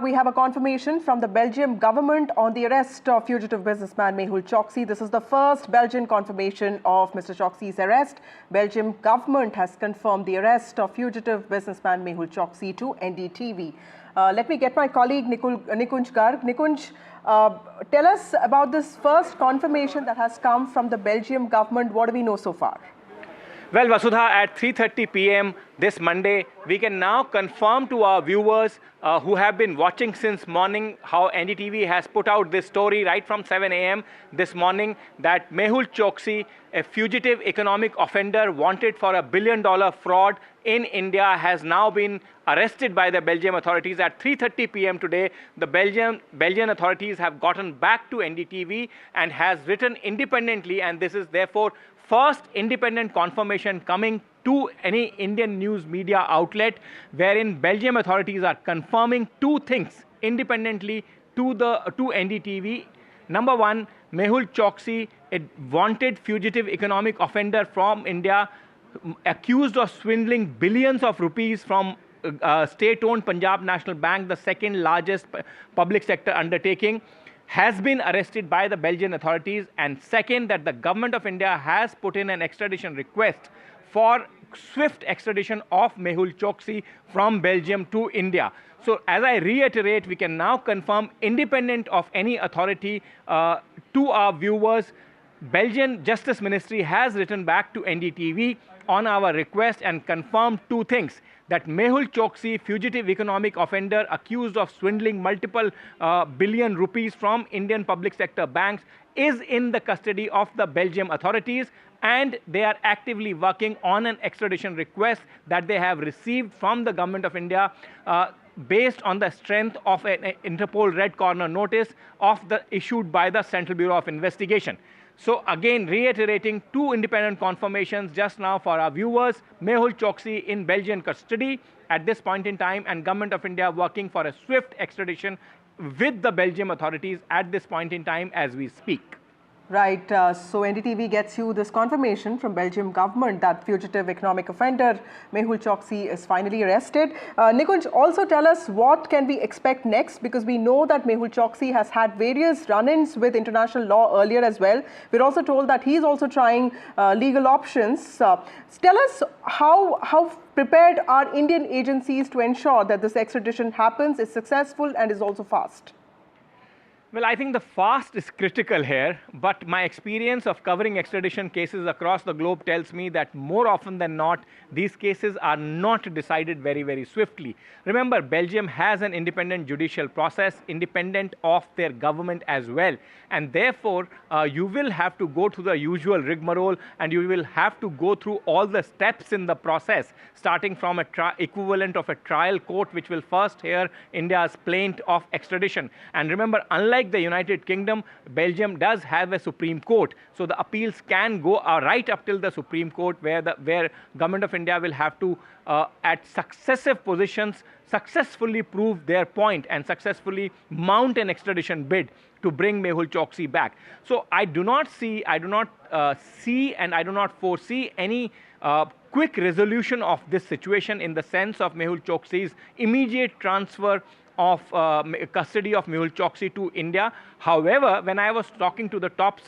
We have a confirmation from the Belgium government on the arrest of fugitive businessman Mehul Choksi. This is the first Belgian confirmation of Mr. Choksi's arrest. Belgium government has confirmed the arrest of fugitive businessman Mehul Choksi to NDTV. Let me get my colleague Nikunj Garg. Nikunj, tell us about this first confirmation that has come from the Belgium government. What do we know so far? Well, Vasudha, at 3:30 p.m. this Monday, we can now confirm to our viewers who have been watching since morning how NDTV has put out this story right from 7 a.m. this morning that Mehul Choksi, a fugitive economic offender wanted for $1 billion fraud in India, has now been arrested by the Belgian authorities. At 3:30 p.m. today, the Belgian authorities have gotten back to NDTV and has written independently, and this is therefore first independent confirmation coming to any Indian news media outlet, wherein Belgium authorities are confirming two things independently to NDTV. Number one, Mehul Choksi, a wanted fugitive economic offender from India, accused of swindling billions of rupees from state-owned Punjab National Bank, the second largest public sector undertaking, has been arrested by the Belgian authorities. And second, that the government of India has put in an extradition request for swift extradition of Mehul Choksi from Belgium to India. So as I reiterate, we can now confirm, independent of any authority, to our viewers, Belgian Justice Ministry has written back to NDTV on our request and confirmed two things: that Mehul Choksi, fugitive economic offender accused of swindling multiple billion rupees from Indian public sector banks, is in the custody of the Belgium authorities, and they are actively working on an extradition request that they have received from the government of India based on the strength of an Interpol Red Corner notice issued by the Central Bureau of Investigation. So again, reiterating two independent confirmations just now for our viewers: Mehul Choksi in Belgian custody at this point in time, and Government of India working for a swift extradition with the Belgium authorities at this point in time as we speak. Right. So NDTV gets you this confirmation from Belgium government that fugitive economic offender Mehul Choksi is finally arrested. Nikunj, also tell us what can we expect next, because we know that Mehul Choksi has had various run-ins with international law earlier as well. We're also told that he's also trying legal options. Tell us how prepared are Indian agencies to ensure that this extradition happens, is successful, and is also fast? Well, I think the fast is critical here, but my experience of covering extradition cases across the globe tells me that more often than not, these cases are not decided very, very swiftly. Remember, Belgium has an independent judicial process, independent of their government as well. And therefore, you will have to go through the usual rigmarole, and you will have to go through all the steps in the process, starting from a equivalent of a trial court, which will first hear India's plaint of extradition. And remember, unlike the United Kingdom, Belgium does have a Supreme Court. So the appeals can go right up till the Supreme Court, where Government of India will have to, at successive positions, successfully prove their point and successfully mount an extradition bid to bring Mehul Choksi back. So I do not see and I do not foresee any quick resolution of this situation, in the sense of Mehul Choksi's immediate transfer of custody of Mehul Choksi to India. However, when I was talking to the top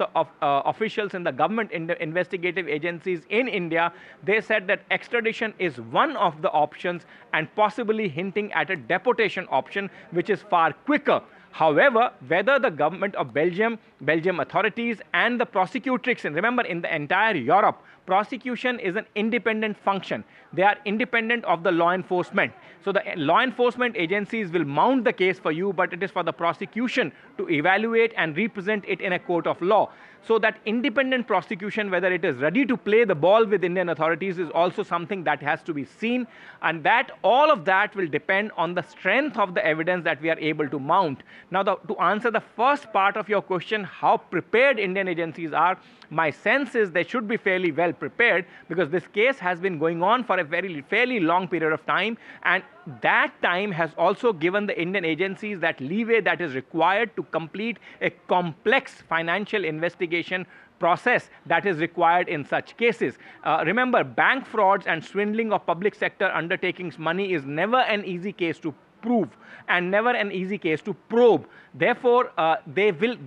officials in the government investigative agencies in India, they said that extradition is one of the options, and possibly hinting at a deportation option, which is far quicker. However, whether the government of Belgium authorities, and the prosecutrix, and remember, in the entire Europe, prosecution is an independent function. They are independent of the law enforcement. So the law enforcement agencies will mount the case for you, but it is for the prosecution to evaluate and represent it in a court of law. So that independent prosecution, whether it is ready to play the ball with Indian authorities, is also something that has to be seen. And that all of that will depend on the strength of the evidence that we are able to mount. Now, to answer the first part of your question, how prepared Indian agencies are, my sense is they should be fairly well prepared, because this case has been going on for a fairly long period of time, and that time has also given the Indian agencies that leeway that is required to complete a complex financial investigation process that is required in such cases. Remember, bank frauds and swindling of public sector undertakings money is never an easy case to prove and never an easy case to probe. Therefore,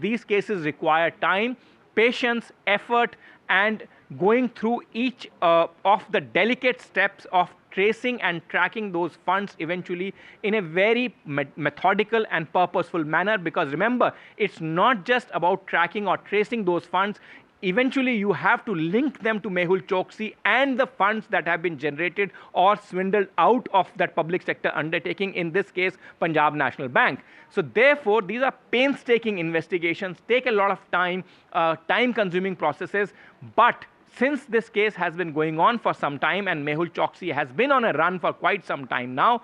these cases require time, patience, effort, and going through each of the delicate steps of tracing and tracking those funds eventually in a very methodical and purposeful manner. Because remember, it's not just about tracking or tracing those funds. Eventually, you have to link them to Mehul Choksi and the funds that have been generated or swindled out of that public sector undertaking, in this case, Punjab National Bank. So therefore, these are painstaking investigations, take a lot of time, time-consuming processes. But since this case has been going on for some time and Mehul Choksi has been on a run for quite some time now,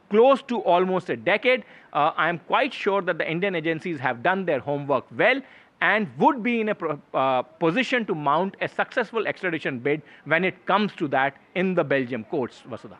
close to almost a decade, I am quite sure that the Indian agencies have done their homework well and would be in a position to mount a successful extradition bid when it comes to that in the Belgium courts, Vasudha.